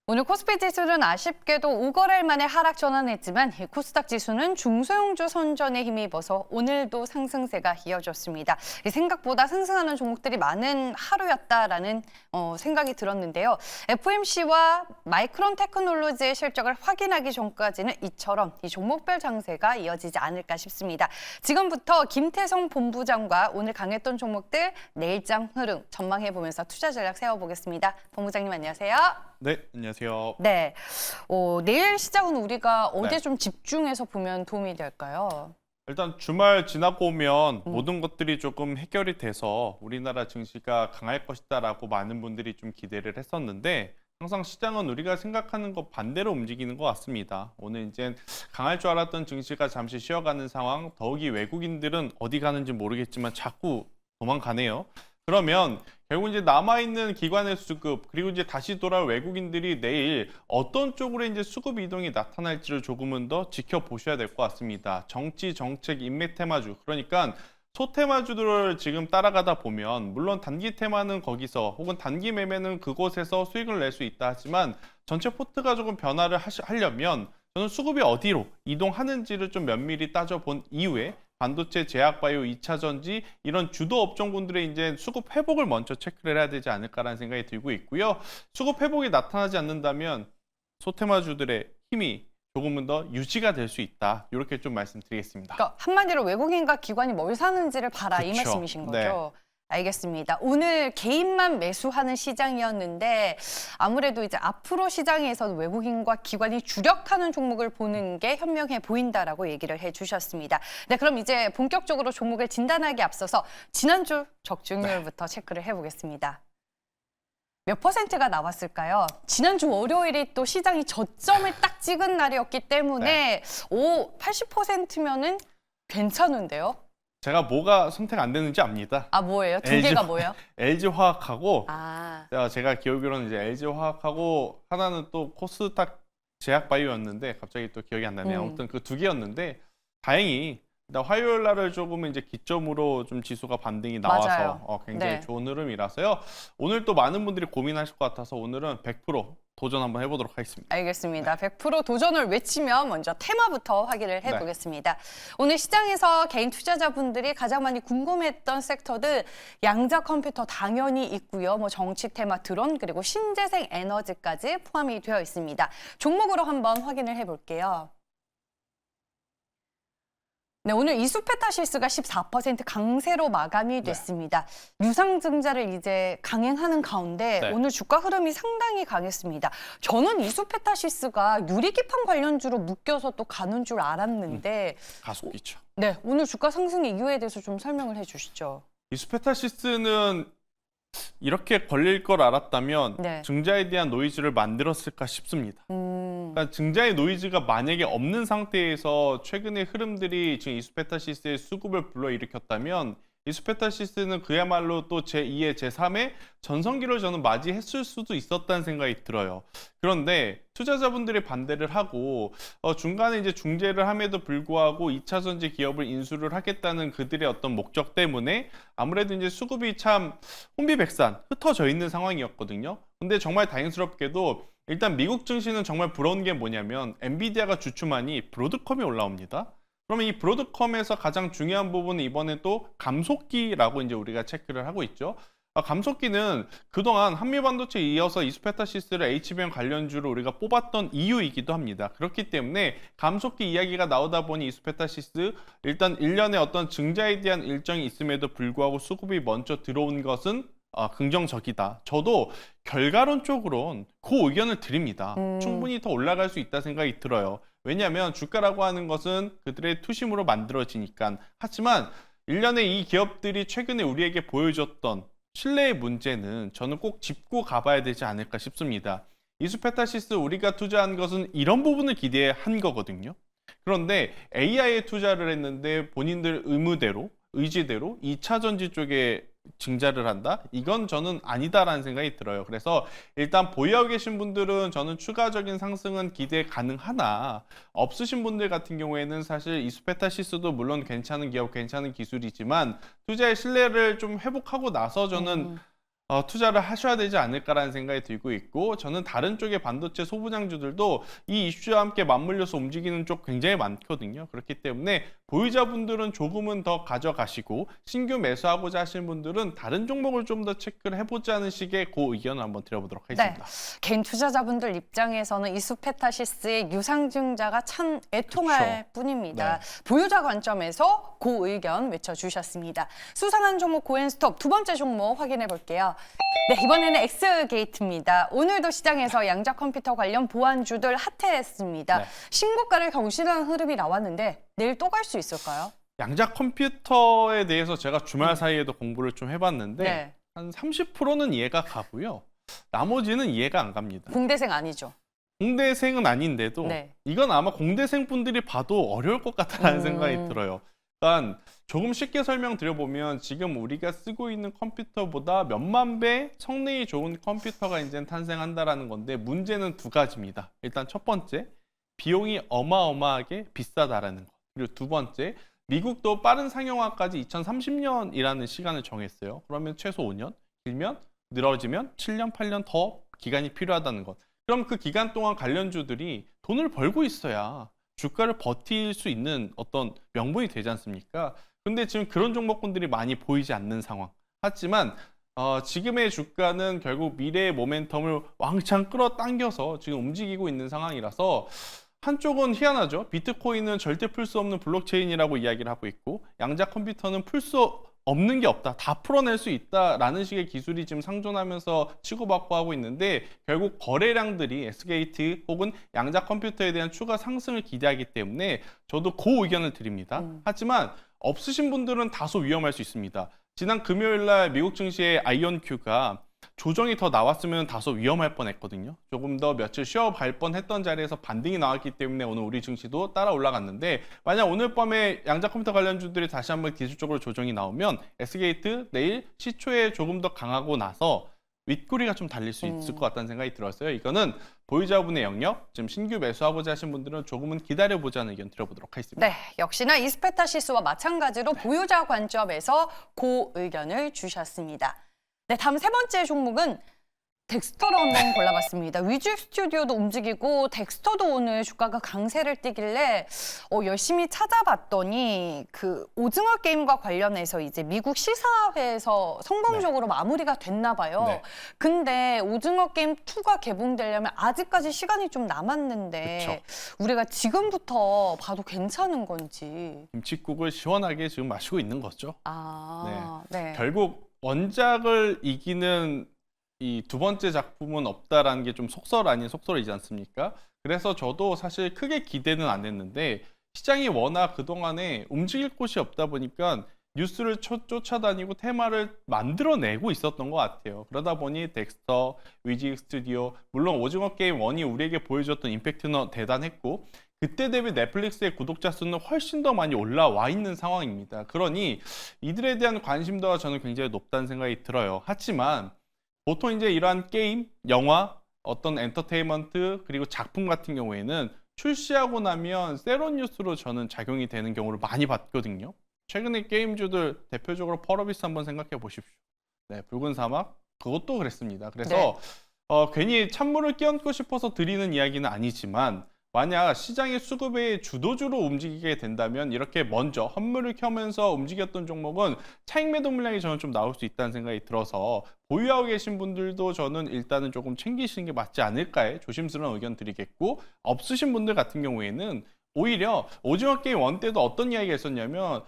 오늘 코스피 지수는 아쉽게도 5거래일 만에 하락 전환했지만 코스닥 지수는 중소형주 선전에 힘입어서 오늘도 상승세가 이어졌습니다. 생각보다 상승하는 종목들이 많은 하루였다라는 생각이 들었는데요. FMC와 마이크론 테크놀로지의 실적을 확인하기 전까지는 이처럼 이 종목별 장세가 이어지지 않을까 싶습니다. 지금부터 김태성 본부장과 오늘 강했던 종목들 내일장 흐름 전망해보면서 투자 전략 세워보겠습니다. 본부장님 안녕하세요. 네, 안녕하세요. 네, 내일 시장은 우리가 어디에 네. 좀 집중해서 보면 도움이 될까요? 일단 주말 지나고 오면 모든 것들이 조금 해결이 돼서 우리나라 증시가 강할 것이다라고 많은 분들이 좀 기대를 했었는데 항상 시장은 우리가 생각하는 것 반대로 움직이는 것 같습니다. 오늘 이제 강할 줄 알았던 증시가 잠시 쉬어가는 상황, 더욱이 외국인들은 어디 가는지 모르겠지만 자꾸 도망가네요. 그러면 결국 이제 남아있는 기관의 수급 그리고 이제 다시 돌아올 외국인들이 내일 어떤 쪽으로 이제 수급 이동이 나타날지를 조금은 더 지켜보셔야 될 것 같습니다. 정치, 정책, 인맥 테마주 그러니까 소테마주들을 지금 따라가다 보면 물론 단기 테마는 거기서 혹은 단기 매매는 그곳에서 수익을 낼 수 있다 하지만 전체 포트가 조금 변화를 하려면 저는 수급이 어디로 이동하는지를 좀 면밀히 따져본 이후에 반도체, 제약바이오, 2차전지 이런 주도 업종군들의 이제 수급 회복을 먼저 체크를 해야 되지 않을까라는 생각이 들고 있고요. 수급 회복이 나타나지 않는다면 소테마주들의 힘이 조금은 더 유지가 될 수 있다. 이렇게 좀 말씀드리겠습니다. 그러니까 한마디로 외국인과 기관이 뭘 사는지를 봐라 이 그쵸. 말씀이신 거죠? 알겠습니다. 오늘 개인만 매수하는 시장이었는데 아무래도 이제 앞으로 시장에서 외국인과 기관이 주력하는 종목을 보는 게 현명해 보인다라고 얘기를 해주셨습니다. 네, 그럼 이제 본격적으로 종목을 진단하기 앞서서 지난주 적중률부터 체크를 해보겠습니다. 몇 %가 나왔을까요? 지난주 월요일이 또 시장이 저점을 딱 찍은 날이었기 때문에 80%면은 괜찮은데요? 제가 뭐가 선택 안 되는지 압니다. 아, 뭐예요? 두 LG 개가 뭐예요? LG화학하고 아, 제가 기억으로는 이제 LG화학하고 하나는 또 코스닥 제약바이오였는데 갑자기 또 기억이 안 나네요. 아무튼 그 두 개였는데 다행히 일단 화요일 날을 조금 이제 기점으로 좀 지수가 반등이 나와서 맞아요. 굉장히 네. 좋은 흐름이라서요. 오늘 또 많은 분들이 고민하실 것 같아서 오늘은 100% 도전 한번 해보도록 하겠습니다. 알겠습니다. 100% 도전을 외치면 먼저 테마부터 확인을 해보겠습니다. 오늘 시장에서 개인 투자자분들이 가장 많이 궁금했던 섹터들 양자 컴퓨터 당연히 있고요. 뭐 정치 테마 드론 그리고 신재생 에너지까지 포함이 되어 있습니다. 종목으로 한번 확인을 해볼게요. 네, 오늘 이수페타시스가 14% 강세로 마감이 됐습니다. 유상증자를 이제 강행하는 가운데 오늘 주가 흐름이 상당히 강했습니다. 저는 이수페타시스가 유리기판 관련주로 묶여서 또 가는 줄 알았는데 가속기죠. 네, 오늘 주가 상승의 이유에 대해서 좀 설명을 해주시죠. 이수페타시스는 이렇게 걸릴 걸 알았다면 네. 증자에 대한 노이즈를 만들었을까 싶습니다. 그러니까 증자의 노이즈가 만약에 없는 상태에서 최근의 흐름들이 지금 이수페타시스의 수급을 불러일으켰다면 이수페타시스는 그야말로 또 제2의 제3의 전성기를 저는 맞이했을 수도 있었다는 생각이 들어요. 그런데 투자자분들이 반대를 하고 중간에 이제 중재를 함에도 불구하고 2차전지 기업을 인수를 하겠다는 그들의 어떤 목적 때문에 아무래도 이제 수급이 참 혼비백산 흩어져 있는 상황이었거든요. 근데 정말 다행스럽게도 일단 미국 증시는 정말 부러운 게 뭐냐면 엔비디아가 주춤하니 브로드컴이 올라옵니다. 그러면 이 브로드컴에서 가장 중요한 부분은 이번에 또 감속기라고 이제 우리가 체크를 하고 있죠. 감속기는 그동안 한미반도체에 이어서 이수페타시스를 HBM 관련주로 우리가 뽑았던 이유이기도 합니다. 그렇기 때문에 감속기 이야기가 나오다 보니 이수페타시스 일단 1년에 어떤 증자에 대한 일정이 있음에도 불구하고 수급이 먼저 들어온 것은 긍정적이다. 저도 결과론적으로는 그 의견을 드립니다. 충분히 더 올라갈 수 있다 생각이 들어요. 왜냐하면 주가라고 하는 것은 그들의 투심으로 만들어지니까. 하지만 1년에 이 기업들이 최근에 우리에게 보여줬던 신뢰의 문제는 저는 꼭 짚고 가봐야 되지 않을까 싶습니다. 이수페타시스 우리가 투자한 것은 이런 부분을 기대한 거거든요. 그런데 AI에 투자를 했는데 본인들 의지대로 2차전지 쪽에 증자를 한다? 이건 저는 아니다라는 생각이 들어요. 그래서 일단 보유하고 계신 분들은 저는 추가적인 상승은 기대 가능하나 없으신 분들 같은 경우에는 사실 이수페타시스도 물론 괜찮은 기업, 괜찮은 기술이지만 투자의 신뢰를 좀 회복하고 나서 저는 투자를 하셔야 되지 않을까라는 생각이 들고 있고, 저는 다른 쪽의 반도체 소부장주들도 이 이슈와 함께 맞물려서 움직이는 쪽 굉장히 많거든요. 그렇기 때문에 보유자분들은 조금은 더 가져가시고 신규 매수하고자 하시는 분들은 다른 종목을 좀 더 체크를 해보자는 식의 그 의견을 한번 드려보도록 하겠습니다. 개인 투자자분들 입장에서는 이수페타시스의 유상증자가 참 애통할 뿐입니다. 보유자 관점에서 그 의견 외쳐주셨습니다. 수상한 종목 고앤스톱 두 번째 종목 확인해 볼게요. 네, 이번에는 엑스게이트입니다. 오늘도 시장에서 양자 컴퓨터 관련 보안주들 핫했습니다. 신고가를 경신하는 흐름이 나왔는데 내일 또 갈 수 있을까요? 양자 컴퓨터에 대해서 제가 주말 사이에도 공부를 좀 해봤는데 한 30%는 이해가 가고요. 나머지는 이해가 안 갑니다. 공대생 아니죠? 공대생은 아닌데도 이건 아마 공대생 분들이 봐도 어려울 것 같다는 생각이 들어요. 일단 조금 쉽게 설명드려보면 지금 우리가 쓰고 있는 컴퓨터보다 몇만 배 성능이 좋은 컴퓨터가 이제 탄생한다라는 건데, 문제는 두 가지입니다. 일단 첫 번째, 비용이 어마어마하게 비싸다라는 것. 그리고 두 번째, 미국도 빠른 상용화까지 2030년이라는 시간을 정했어요. 그러면 최소 5년, 길면 늘어지면 7년, 8년 더 기간이 필요하다는 것. 그럼 그 기간 동안 관련주들이 돈을 벌고 있어야 주가를 버틸 수 있는 어떤 명분이 되지 않습니까? 근데 지금 그런 종목군들이 많이 보이지 않는 상황. 하지만 지금의 주가는 결국 미래의 모멘텀을 왕창 끌어당겨서 지금 움직이고 있는 상황이라서, 한쪽은 희한하죠. 비트코인은 절대 풀 수 없는 블록체인이라고 이야기를 하고 있고, 양자 컴퓨터는 풀 수 없는 게 없다, 다 풀어낼 수 있다라는 식의 기술이 지금 상존하면서 치고받고 하고 있는데, 결국 거래량들이 S게이트 혹은 양자 컴퓨터에 대한 추가 상승을 기대하기 때문에 저도 그 의견을 드립니다. 하지만 없으신 분들은 다소 위험할 수 있습니다. 지난 금요일 날 미국 증시의 아이온큐가 조정이 더 나왔으면 다소 위험할 뻔했거든요. 조금 더 며칠 쉬어갈 뻔했던 자리에서 반등이 나왔기 때문에 오늘 우리 증시도 따라 올라갔는데, 만약 오늘 밤에 양자 컴퓨터 관련주들이 다시 한번 기술적으로 조정이 나오면 S게이트 내일 시초에 조금 더 강하고 나서 윗꼬리가 좀 달릴 수 있을 것 같다는 생각이 들었어요. 이거는 보유자분의 영역, 지금 신규 매수하고자 하신 분들은 조금은 기다려보자는 의견 드려보도록 하겠습니다. 네, 역시나 이스페타시스와 마찬가지로 보유자 관점에서 그 의견을 주셨습니다. 네, 다음 세 번째 종목은 덱스터로 한번 골라봤습니다. 위즈 스튜디오도 움직이고 덱스터도 오늘 주가가 강세를 띠길래 열심히 찾아봤더니 그 오징어 게임과 관련해서 이제 미국 시사회에서 성공적으로 마무리가 됐나 봐요. 근데 오징어 게임 2가 개봉되려면 아직까지 시간이 좀 남았는데 우리가 지금부터 봐도 괜찮은 건지. 김칫국을 시원하게 지금 마시고 있는 거죠. 결국 원작을 이기는 이 두 번째 작품은 없다라는 게 좀 속설 아닌 속설이지 않습니까? 그래서 저도 사실 크게 기대는 안 했는데, 시장이 워낙 그동안에 움직일 곳이 없다 보니까 뉴스를 쫓아다니고 테마를 만들어내고 있었던 것 같아요. 그러다 보니 덱스터, 위즈 스튜디오, 물론 오징어 게임 1이 우리에게 보여줬던 임팩트는 대단했고, 그때 대비 넷플릭스의 구독자 수는 훨씬 더 많이 올라와 있는 상황입니다. 그러니 이들에 대한 관심도가 저는 굉장히 높다는 생각이 들어요. 하지만 보통 이제 이러한 게임, 영화, 어떤 엔터테인먼트, 그리고 작품 같은 경우에는 출시하고 나면 세론 뉴스로 저는 작용이 되는 경우를 많이 봤거든요. 최근에 게임주들 대표적으로 펄어비스 한번 생각해 보십시오. 붉은 사막, 그것도 그랬습니다. 그래서 괜히 찬물을 끼얹고 싶어서 드리는 이야기는 아니지만, 만약 시장의 수급의 주도주로 움직이게 된다면 이렇게 먼저 헌물을 켜면서 움직였던 종목은 차익 매도 물량이 저는 좀 나올 수 있다는 생각이 들어서, 보유하고 계신 분들도 저는 일단은 조금 챙기시는 게 맞지 않을까에 조심스러운 의견 드리겠고, 없으신 분들 같은 경우에는 오히려 오징어 게임 1 때도 어떤 이야기가 있었냐면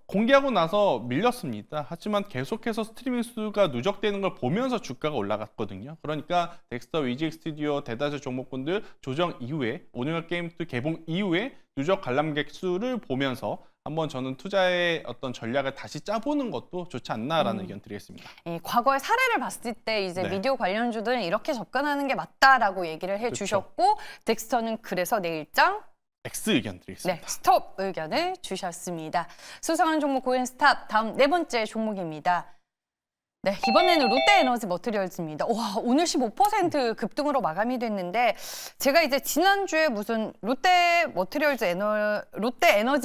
공개하고 나서 밀렸습니다. 하지만 계속해서 스트리밍 수가 누적되는 걸 보면서 주가가 올라갔거든요. 그러니까 덱스터, 위즈 스튜디오, 대다수 종목군들 조정 이후에, 오징어 게임 2 개봉 이후에 누적 관람객 수를 보면서 한번 저는 투자의 어떤 전략을 다시 짜보는 것도 좋지 않나라는 의견 드리겠습니다. 과거의 사례를 봤을 때 이제 미디어 관련주들은 이렇게 접근하는 게 맞다라고 얘기를 해주셨고, 덱스터는 그래서 내일장 X 의견 드리겠습니다. 네, 스톱 의견을 주셨습니다. 수상한 종목 고앤스탑, 다음 네 번째 종목입니다. 네, 이번에는 롯데에너지 머티리얼즈입니다. 와, 오늘 15% 급등으로 마감이 됐는데 제가 이제 지난주에 무슨 롯데에너지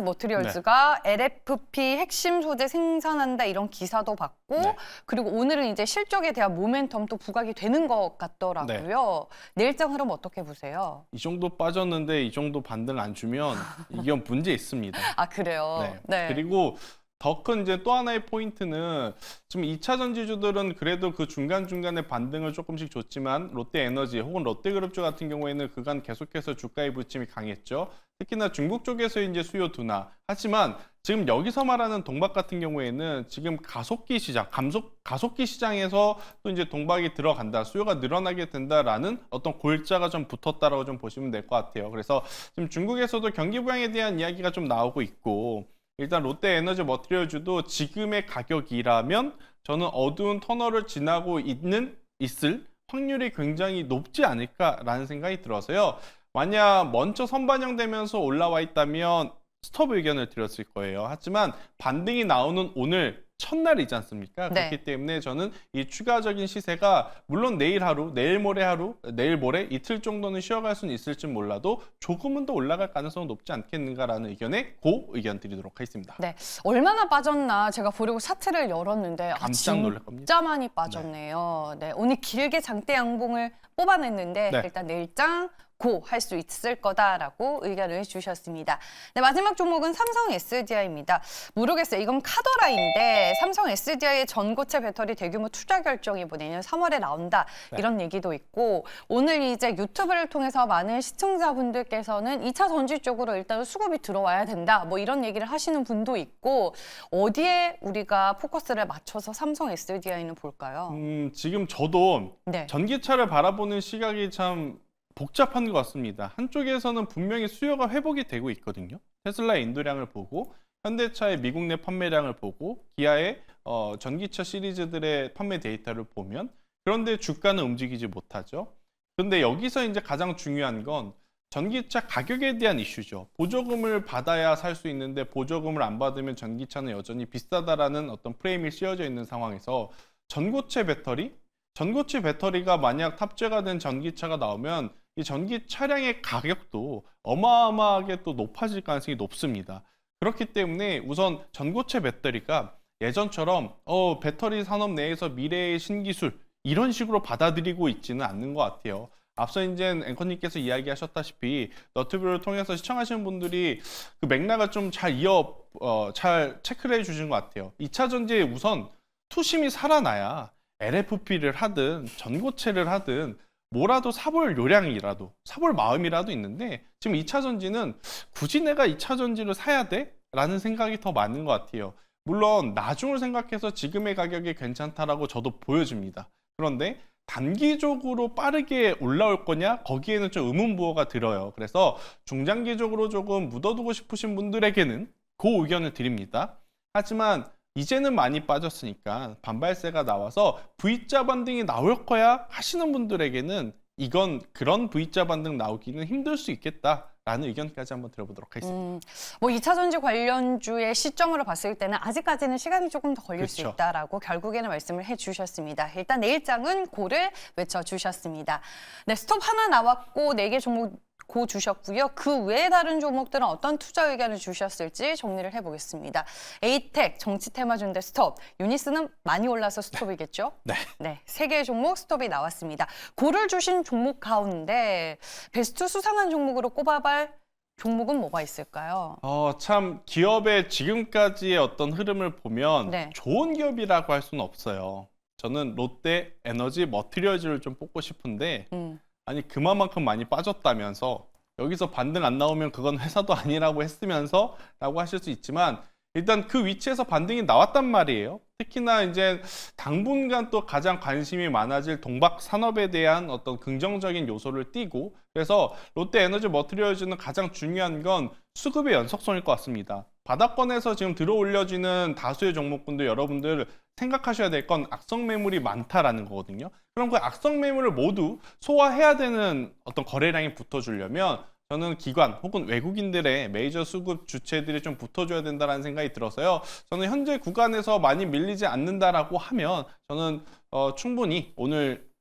머티리얼즈가 LFP 핵심 소재 생산한다 이런 기사도 봤고 네. 그리고 오늘은 이제 실적에 대한 모멘텀 또 부각이 되는 것 같더라고요. 내일장 흐름 어떻게 보세요? 이 정도 빠졌는데 이 정도 반등 안 주면 이건 문제 있습니다. 아, 그래요? 네. 그리고 더 큰 이제 또 하나의 포인트는 지금 2차 전지주들은 그래도 그 중간중간에 반등을 조금씩 줬지만 롯데에너지 혹은 롯데그룹주 같은 경우에는 그간 계속해서 주가의 부침이 강했죠. 특히나 중국 쪽에서 이제 수요 둔화. 하지만 지금 여기서 말하는 동박 같은 경우에는 지금 가속기 시장, 가속기 시장에서 또 이제 동박이 들어간다, 수요가 늘어나게 된다라는 어떤 골자가 좀 붙었다라고 좀 보시면 될 것 같아요. 그래서 지금 중국에서도 경기 부양에 대한 이야기가 좀 나오고 있고 일단 롯데에너지 머티리얼주도 지금의 가격이라면 저는 어두운 터널을 지나고 있을 확률이 굉장히 높지 않을까라는 생각이 들어서요. 만약 먼저 선반영되면서 올라와 있다면 스톱 의견을 드렸을 거예요. 하지만 반등이 나오는 오늘 첫날이지 않습니까? 네. 그렇기 때문에 저는 이 추가적인 시세가 물론 내일 하루, 내일 모레 이틀 정도는 쉬어갈 수는 있을지 몰라도 조금은 더 올라갈 가능성은 높지 않겠는가라는 의견에 의견 드리도록 하겠습니다. 네, 얼마나 빠졌나 제가 보려고 차트를 열었는데 깜짝 놀랄 겁니다. 진짜 많이 빠졌네요. 네, 오늘 길게 장대 양봉을 뽑아냈는데 네. 일단 내일장 할 수 있을 거다라고 의견을 주셨습니다. 네, 마지막 종목은 삼성 SDI입니다. 모르겠어요. 이건 카더라인데 삼성 SDI의 전고체 배터리 대규모 투자 결정이 내년 3월에 나온다. 이런 얘기도 있고 오늘 이제 유튜브를 통해서 많은 시청자분들께서는 2차 전지 쪽으로 일단 수급이 들어와야 된다. 뭐 이런 얘기를 하시는 분도 있고 어디에 우리가 포커스를 맞춰서 삼성 SDI는 볼까요? 지금 저도 네. 전기차를 바라보는 시각이 참 복잡한 것 같습니다. 한쪽에서는 분명히 수요가 회복이 되고 있거든요. 테슬라의 인도량을 보고 현대차의 미국 내 판매량을 보고 기아의 전기차 시리즈들의 판매 데이터를 보면 그런데 주가는 움직이지 못하죠. 그런데 여기서 이제 가장 중요한 건 전기차 가격에 대한 이슈죠. 보조금을 받아야 살 수 있는데 보조금을 안 받으면 전기차는 여전히 비싸다라는 어떤 프레임이 씌워져 있는 상황에서 전고체 배터리가 만약 탑재가 된 전기차가 나오면 이 전기 차량의 가격도 어마어마하게 또 높아질 가능성이 높습니다. 그렇기 때문에 우선 전고체 배터리가 예전처럼 배터리 산업 내에서 미래의 신기술 이런 식으로 받아들이고 있지는 않는 것 같아요. 앞서 이제 앵커님께서 이야기하셨다시피 너튜브를 통해서 시청하시는 분들이 그 맥락을 좀 잘 체크를 해주신 것 같아요. 2차 전지에 우선 투심이 살아나야 LFP를 하든 전고체를 하든 뭐라도 사볼 요량이라도 사볼 마음이라도 있는데 지금 2차 전지는 굳이 내가 2차 전지를 사야 돼? 라는 생각이 더 많은 것 같아요. 물론 나중을 생각해서 지금의 가격이 괜찮다라고 저도 보여집니다. 그런데 단기적으로 빠르게 올라올 거냐? 거기에는 좀 의문부호가 들어요. 그래서 중장기적으로 조금 묻어두고 싶으신 분들에게는 그 의견을 드립니다. 하지만 이제는 많이 빠졌으니까 반발세가 나와서 V자 반등이 나올 거야 하시는 분들에게는 이건 그런 V자 반등 나오기는 힘들 수 있겠다라는 의견까지 한번 들어보도록 하겠습니다. 뭐 2차 전지 관련주의 시점으로 봤을 때는 아직까지는 시간이 조금 더 걸릴 수 그렇죠. 있다라고 결국에는 말씀을 해주셨습니다. 일단 내일장은 고를 외쳐주셨습니다. 네, 스톱 하나 나왔고 4개 종목 고 주셨고요. 그 외에 다른 종목들은 어떤 투자 의견을 주셨을지 정리를 해보겠습니다. 에이텍, 정치 테마주인데 스톱. 유니스는 많이 올라서 스톱이겠죠? 네. 네, 3개의 종목 스톱이 나왔습니다. 고를 주신 종목 가운데 베스트 수상한 종목으로 꼽아볼 종목은 뭐가 있을까요? 참 기업의 지금까지의 어떤 흐름을 보면 네. 좋은 기업이라고 할 수는 없어요. 저는 롯데 에너지 머티리얼즈를 좀 뽑고 싶은데 아니 그만큼 많이 빠졌다면서 여기서 반등 안 나오면 그건 회사도 아니라고 했으면서 라고 하실 수 있지만 일단 그 위치에서 반등이 나왔단 말이에요. 특히나 이제 당분간 또 가장 관심이 많아질 동박 산업에 대한 어떤 긍정적인 요소를 띠고 그래서 롯데 에너지 머티리얼즈는 가장 중요한 건 수급의 연속성일 것 같습니다. 바닥권에서 지금 들어 올려지는 다수의 종목군들 여러분들 생각하셔야 될 건 악성 매물이 많다라는 거거든요. 그럼 그 악성 매물을 모두 소화해야 되는 어떤 거래량이 붙어주려면 저는 기관 혹은 외국인들의 메이저 수급 주체들이 좀 붙어줘야 된다는 생각이 들어서요. 저는 현재 구간에서 많이 밀리지 않는다라고 하면 저는 충분히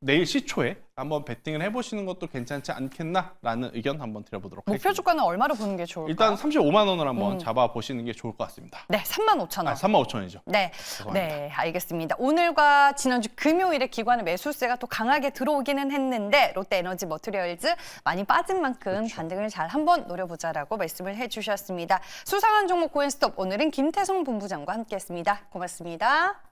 내일 시초에 한번 베팅을 해보시는 것도 괜찮지 않겠나라는 의견 한번 드려보도록 목표 하겠습니다. 주가는 얼마로 보는 게 좋을까요? 일단 35만 원을 한번 잡아보시는 게 좋을 것 같습니다. 네, 35,000원. 35,000원이죠. 네, 죄송합니다. 네, 알겠습니다. 오늘과 지난주 금요일에 기관의 매수세가 또 강하게 들어오기는 했는데 롯데에너지 머티리얼즈 많이 빠진 만큼 반등을 잘 한번 노려보자라고 말씀을 해주셨습니다. 수상한 종목 고앤스톱 오늘은 김태성 본부장과 함께했습니다. 고맙습니다.